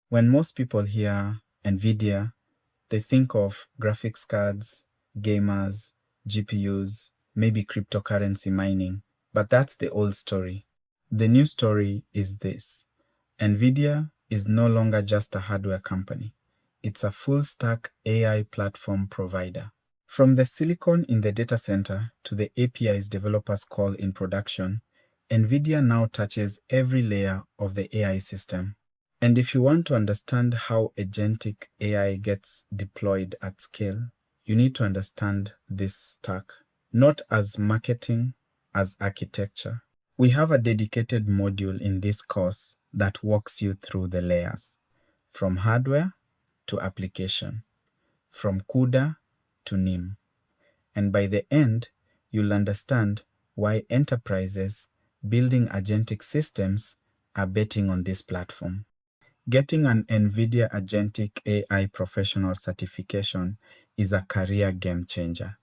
When most people hear NVIDIA, they think of graphics cards, gamers, GPUs, maybe cryptocurrency mining, but that's the old story. The new story is this. NVIDIA is no longer just a hardware company. It's a full-stack AI platform provider. From the silicon in the data center to the APIs developers call in production, NVIDIA now touches every layer of the AI system. And if you want to understand how agentic AI gets deployed at scale, you need to understand this stack, not as marketing, as architecture. We have a dedicated module in this course that walks you through the layers, from hardware to application, from CUDA to NIM. And by the end, you'll understand why enterprises building agentic systems are betting on this platform. Getting an NVIDIA Agentic AI professional certification is a career game changer.